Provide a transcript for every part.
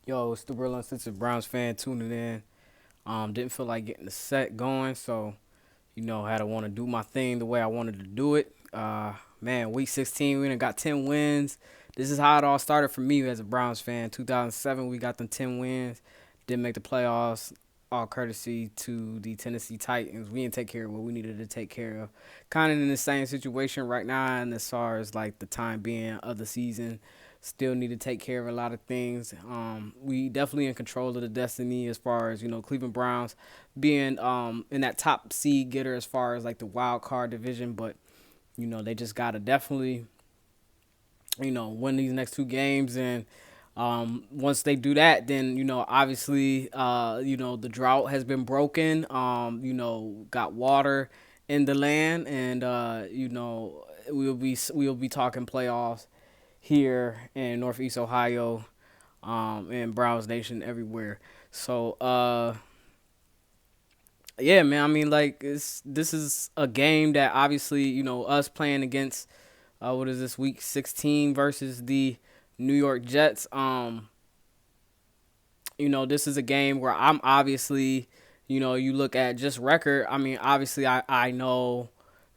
Yo, it's the real Uncensored Browns fan tuning in. Didn't feel like getting the set going, so had to want to do my thing the way I wanted to do it. Man, week 16, we done got 10 wins. This is how it all started for me as a Browns fan. 2007, we got them 10 wins. Didn't make the playoffs, all courtesy to the Tennessee Titans. We didn't take care of what we needed to take care of. Kind of in the same situation right now, and as far as like the time being of the season, still need to take care of a lot of things. We definitely in control of the destiny as far as Cleveland Browns being in that top seed getter as far as like the wild card division, but they just gotta definitely win these next two games, and once they do that, then obviously the drought has been broken. Got water in the land, and we'll be talking playoffs here in Northeast Ohio, and Browns Nation everywhere. So yeah, man. I mean, like this is a game that obviously us playing against what is this, week 16 versus the New York Jets. This is a game where I'm obviously, you look at just record. I mean, obviously, I know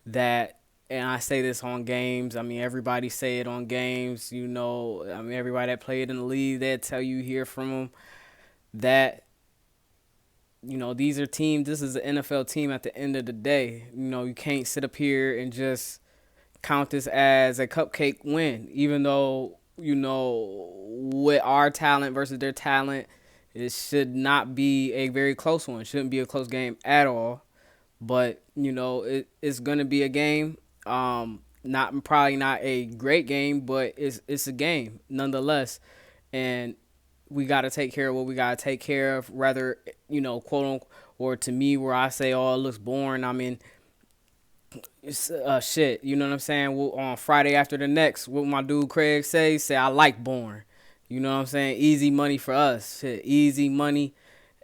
that, and I say this on games. I mean, everybody say it on games. I mean, everybody that played in the league, they'll tell you, hear from them that these are teams. This is an NFL team at the end of the day. You can't sit up here and just count this as a cupcake win, even though with our talent versus their talent, it should not be a very close one. It shouldn't be a close game at all. But it's gonna be a game. Not probably not a great game, but it's a game nonetheless, and we got to take care of what we got to take care of. Rather, quote unquote, or to me, where I say, "Oh, it looks boring." I mean, it's shit. You know what I'm saying? On Friday after the next, what my dude Craig say I like boring. You know what I'm saying? Easy money for us. Shit, easy money.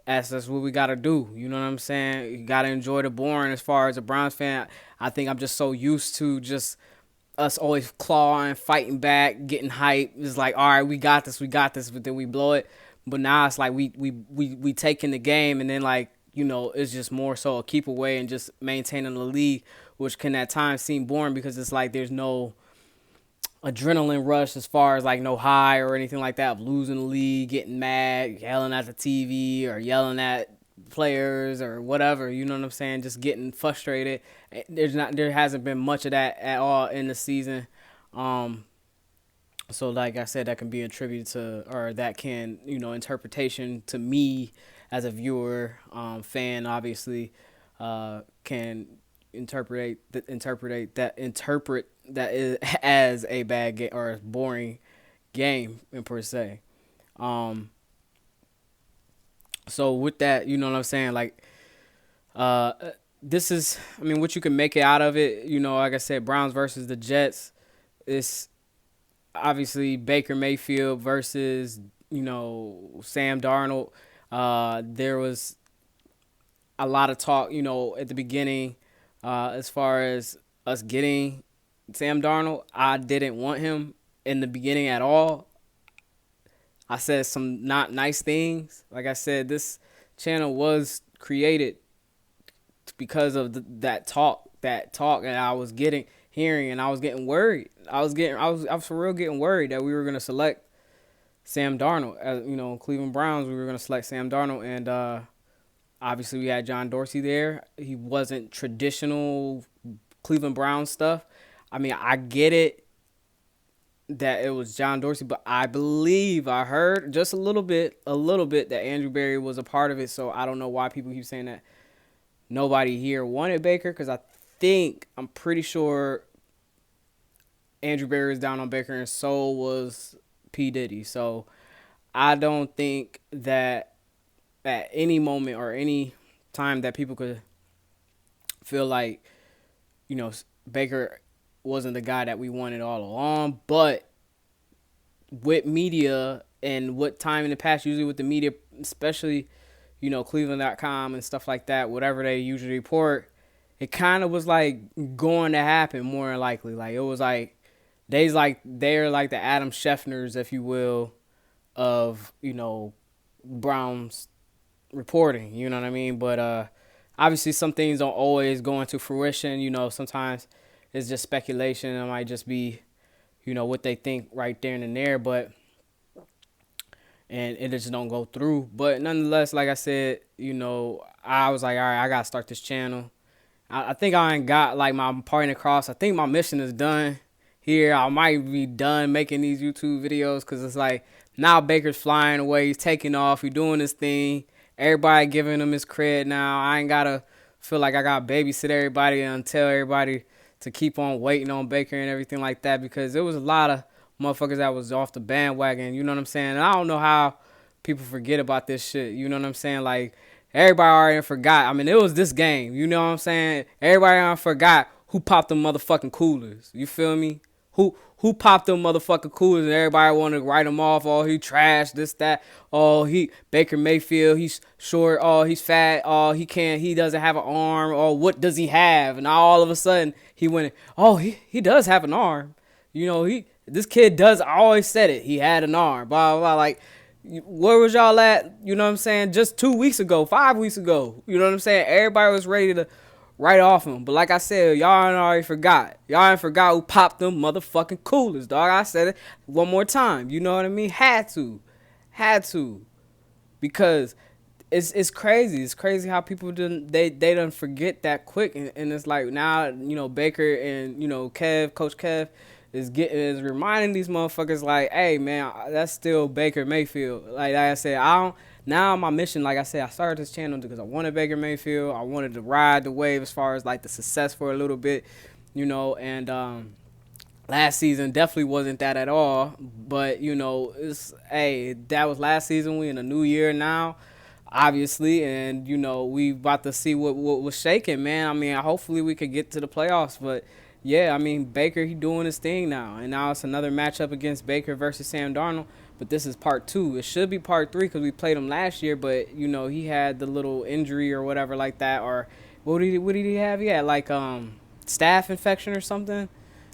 That's what we gotta do. You know what I'm saying? You gotta enjoy the boring. As far as a Browns fan, I think I'm just so used to just us always clawing, fighting back, getting hype. It's like, all right, we got this, but then we blow it. But now it's like we taking the game, and then like it's just more so a keep away and just maintaining the lead, which can at times seem boring because it's like there's no adrenaline rush as far as like no high or anything like that of losing the league, getting mad, yelling at the TV or yelling at players or whatever. You know what I'm saying? Just getting frustrated. There hasn't been much of that at all in the season. So like I said, that can be attributed to, or that can interpretation to me as a viewer, fan, obviously, can interpret that is, as a bad game or a boring game in per se. Um, so with that, you know what I'm saying? Like, uh, this is, I mean, what you can make it out of it. Like I said, Browns versus the Jets. It's obviously Baker Mayfield versus Sam Darnold. There was a lot of talk, at the beginning, as far as us getting Sam Darnold. I didn't want him in the beginning at all. I said some not nice things. Like I said, this channel was created because of that talk that I was hearing, and I was getting worried. I was for real getting worried that we were gonna select Sam Darnold. As Cleveland Browns, we were gonna select Sam Darnold, and obviously we had John Dorsey there. He wasn't traditional Cleveland Browns stuff. I mean, I get it that it was John Dorsey, but I believe I heard just a little bit that Andrew Berry was a part of it. So I don't know why people keep saying that nobody here wanted Baker, because I'm pretty sure Andrew Berry is down on Baker, and so was P. Diddy. So I don't think that at any moment or any time that people could feel like, Baker wasn't the guy that we wanted all along. But with media and what time in the past, usually with the media, especially, Cleveland.com and stuff like that, whatever they usually report, it kind of was like going to happen more than likely. Like it was like they're like the Adam Scheffners, if you will, of Browns reporting. You know what I mean? But obviously, some things don't always go into fruition. Sometimes it's just speculation. It might just be what they think right there and there, but and it just don't go through. But nonetheless, like I said, I was like, all right, I gotta start this channel. I think I ain't got like my point across. I think my mission is done here. I might be done making these YouTube videos because it's like now Baker's flying away. He's taking off. He's doing his thing. Everybody giving him his cred now. I ain't gotta feel like I gotta babysit everybody and tell everybody to keep on waiting on Baker and everything like that, because there was a lot of motherfuckers that was off the bandwagon. You know what I'm saying? And I don't know how people forget about this shit. You know what I'm saying? Like, everybody already forgot. I mean, it was this game. You know what I'm saying? Everybody already forgot who popped them motherfucking coolers. You feel me? Who popped them motherfucking coolers and everybody wanted to write him off. Oh, he trash, this, that. Oh, he Baker Mayfield, he's short. Oh, he's fat. Oh, he doesn't have an arm. Oh, what does he have? And all of a sudden he went, oh, he does have an arm. This kid does, I always said it. He had an arm. Blah, blah, blah. Like, where was y'all at? You know what I'm saying? Just 2 weeks ago, 5 weeks ago. You know what I'm saying? Everybody was ready to write off him. But like I said, y'all already forgot. Y'all ain't forgot who popped them motherfucking coolers, dog. I said it one more time. You know what I mean? Had to. Because it's crazy. It's crazy how people they don't forget that quick. And it's like now, Baker and, Coach Kev is reminding these motherfuckers like, hey man, that's still Baker Mayfield. Like I said, now my mission, like I said, I started this channel because I wanted Baker Mayfield. I wanted to ride the wave as far as like the success for a little bit, and last season definitely wasn't that at all. But that was last season. We in a new year now, obviously, and we about to see what was shaking, man. I mean, hopefully we could get to the playoffs, but yeah, I mean, Baker, he doing his thing now. And now it's another matchup against Baker versus Sam Darnold. But this is part 2. It should be part 3 because we played him last year. But, he had the little injury or whatever like that. Or what did he have? He had like staph infection or something.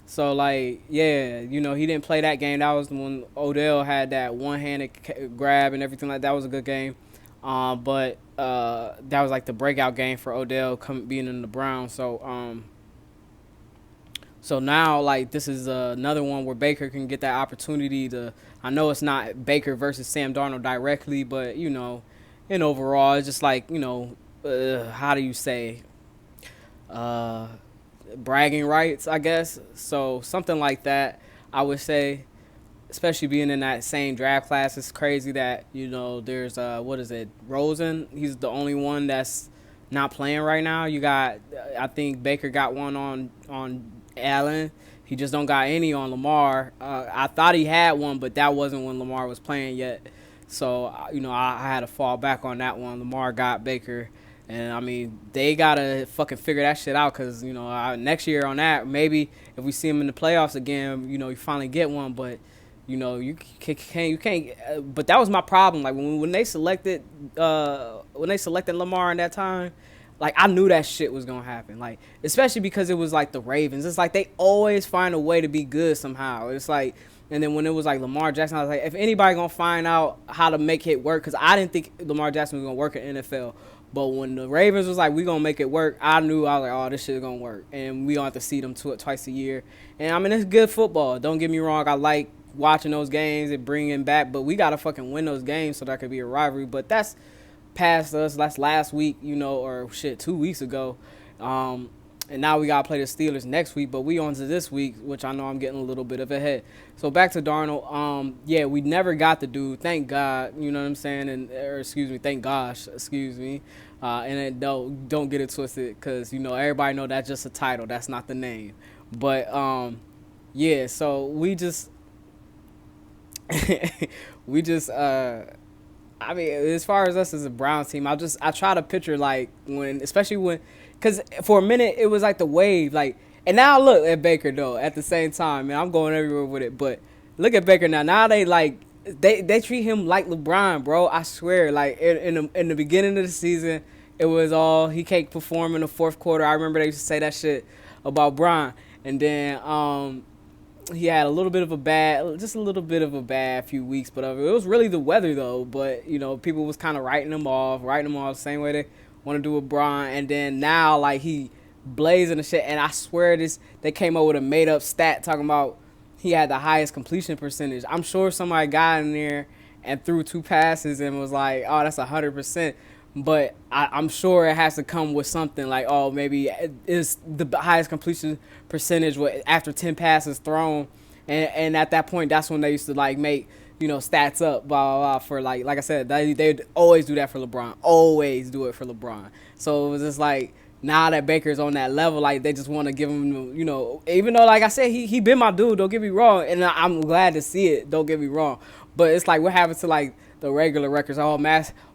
So, like, yeah, he didn't play that game. That was when Odell had that one-handed grab and everything like that. Was a good game. But that was like the breakout game for Odell being in the Browns. So now, like, this is another one where Baker can get that opportunity to. I know it's not Baker versus Sam Darnold directly, but in overall, it's just like how do you say, bragging rights, I guess. So something like that, I would say, especially being in that same draft class. It's crazy that there's what is it, Rosen? He's the only one that's not playing right now. You got, I think Baker got one on Allen. He just don't got any on Lamar. I thought he had one, but that wasn't when Lamar was playing yet. So, I had to fall back on that one. Lamar got Baker. And, I mean, they got to fucking figure that shit out because, next year on that, maybe if we see him in the playoffs again, you finally get one. But, you can't. But that was my problem. Like, when they selected Lamar in that time, like, I knew that shit was going to happen. Like, especially because it was, like, the Ravens. It's like they always find a way to be good somehow. It's like, and then when it was, like, Lamar Jackson, I was like, if anybody going to find out how to make it work, because I didn't think Lamar Jackson was going to work in NFL. But when the Ravens was like, we going to make it work, I knew, I was like, oh, this shit is going to work. And we don't have to see them twice a year. And, I mean, it's good football. Don't get me wrong. I like watching those games and bringing back. But we got to fucking win those games so that could be a rivalry. But that's past us. That's last week, or shit, 2 weeks ago. And now we got to play the Steelers next week. But we on to this week, which I know I'm getting a little bit of ahead. So back to Darnold. Yeah, we never got the dude. Thank God. You know what I'm saying? Thank gosh. Excuse me. And then don't get it twisted because, everybody know that's just a title. That's not the name. But, yeah, so we just, I mean, as far as us as a Browns team, I try to picture, like, especially when, because for a minute, it was like the wave, like, and now look at Baker, though, at the same time, man, I'm going everywhere with it, but look at Baker now. Now they, like, they treat him like LeBron, bro. I swear, like, in the beginning of the season, it was all, he can't perform in the fourth quarter. I remember they used to say that shit about Bron, and then, he had a little bit of a bad, just a little bit of a bad few weeks, but it was really the weather though. But people was kind of writing him off the same way they want to do with Braun, and then now like he blazing the shit, and I swear this they came up with a made up stat talking about he had the highest completion percentage. I'm sure somebody got in there and threw two passes and was like, oh, that's 100%. But I'm sure it has to come with something like, oh, maybe it's the highest completion percentage after 10 passes thrown, and at that point, that's when they used to like make stats up, blah blah blah. For like I said, they always do that for LeBron, always do it for LeBron. So it was just like now that Baker's on that level, like they just want to give him, even though like I said, he been my dude. Don't get me wrong, and I'm glad to see it. Don't get me wrong, but it's like what happens to like the regular records,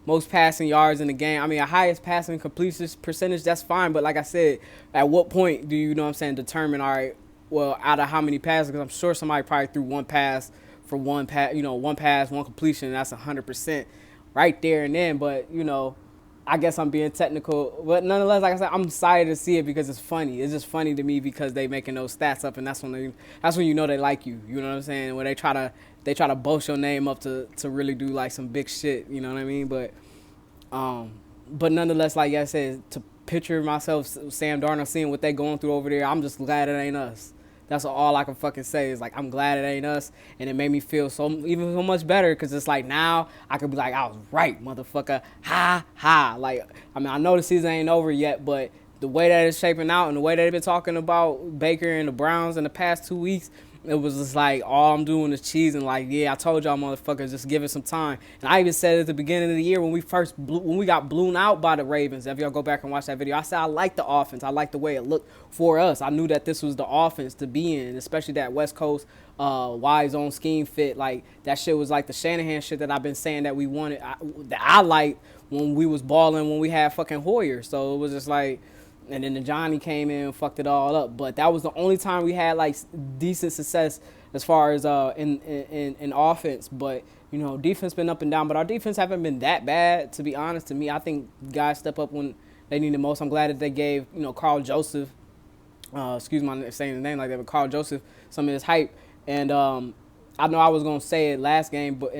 most passing yards in the game. I mean, a highest passing completion percentage, that's fine. But like I said, at what point do you know what I'm saying determine, all right, well, out of how many passes? Because I'm sure somebody probably threw one pass for one pass, one pass, one completion, and that's 100% right there and then. But I guess I'm being technical, but nonetheless, like I said, I'm excited to see it because it's funny. It's just funny to me because they making those stats up, and that's when you know they like you. You know what I'm saying? When they try to boast your name up to really do like some big shit. You know what I mean? But nonetheless, like I said, to picture myself, Sam Darnold, seeing what they going through over there, I'm just glad it ain't us. That's all I can fucking say is like I'm glad it ain't us, and it made me feel even so much better because it's like now I could be like I was right, motherfucker, ha ha. Like I mean I know the season ain't over yet, but the way that it's shaping out and the way they've been talking about Baker and the Browns in the past 2 weeks, it was just like all I'm doing is cheesing. Like, yeah, I told y'all motherfuckers, just give it some time. And I even said at the beginning of the year when we got blown out by the Ravens. If y'all go back and watch that video, I said I like the offense. I like the way it looked for us. I knew that this was the offense to be in, especially that West Coast wide zone scheme fit. Like that shit was like the Shanahan shit that I've been saying that we wanted. That I liked when we was balling when we had fucking Hoyer. So it was just like. And then the Johnny came in and fucked it all up. But that was the only time we had like decent success as far as in offense. But defense been up and down. But our defense haven't been that bad, to be honest. To me, I think guys step up when they need the most. I'm glad that they gave Carl Joseph, excuse my saying the name like that, but Carl Joseph some of his hype. And I know I was gonna say it last game, but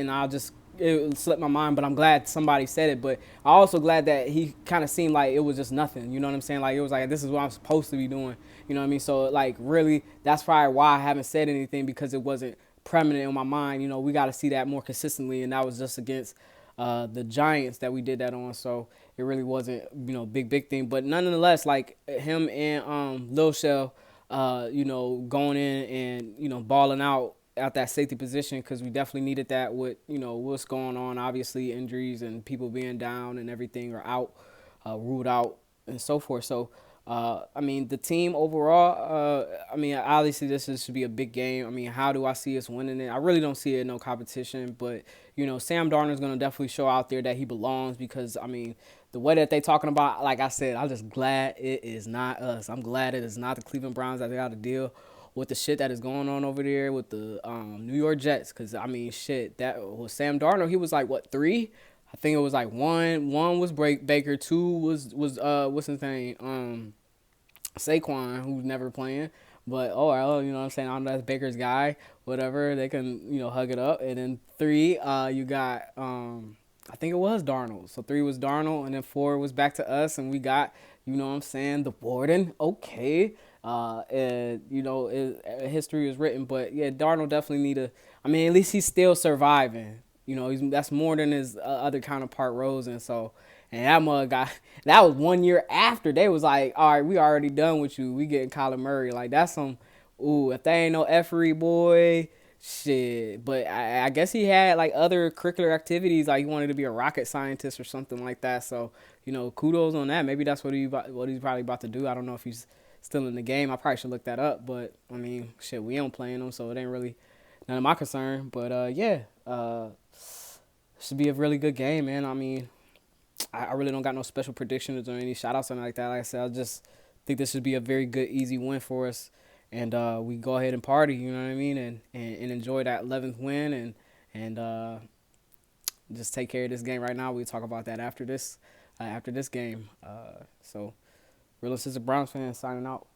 it slipped my mind, but I'm glad somebody said it. But I'm also glad that he kind of seemed like it was just nothing. You know what I'm saying? Like it was like this is what I'm supposed to be doing. You know what I mean? So like really, that's probably why I haven't said anything because it wasn't prominent in my mind. We got to see that more consistently, and that was just against the Giants that we did that on. So it really wasn't big thing. But nonetheless, like him and Lil Shell, going in and balling out at that safety position because we definitely needed that with what's going on, obviously injuries and people being down and everything or out, ruled out and so forth. So I mean the team overall, I mean obviously should be a big game. I mean how do I see us winning it? I really don't see it in no competition, but Sam Darnold is going to definitely show out there that he belongs because I mean the way that they talking about, like I said, I'm just glad it is not us. I'm glad it is not the Cleveland Browns that they got to deal with the shit that is going on over there with the New York Jets. Because, I mean, shit, that was Sam Darnold. He was like, what, 3? I think it was like 1. 1 was Baker. 2 was what's his name? Saquon, who's never playing. But, well, you know what I'm saying? I don't know, that's Baker's guy. Whatever. They can, hug it up. And then 3, you got, I think it was Darnold. So 3 was Darnold. And then 4 was back to us. And we got, you know what I'm saying, the Warden. Okay. And history is written, but yeah, Darnold definitely need a. I mean, at least he's still surviving. That's more than his other counterpart Rosen. So, and that mug got that was 1 year after they was like, all right, we already done with you. We getting Kyler Murray. Like that's some. Ooh, if they ain't no effery boy, shit. But I guess he had like other curricular activities, like he wanted to be a rocket scientist or something like that. So, kudos on that. Maybe that's what he's probably about to do. I don't know if he's still in the game. I probably should look that up, but I mean, shit, we don't playing them, so it ain't really none of my concern. But yeah, should be a really good game, man. I mean, I really don't got no special predictions or any shout outs or anything like that. Like I said, I just think this should be a very good, easy win for us, and we go ahead and party. You know what I mean, and enjoy that 11th win, and just take care of this game right now. We'll talk about that after this game. So, real Uncensored Browns fans signing out.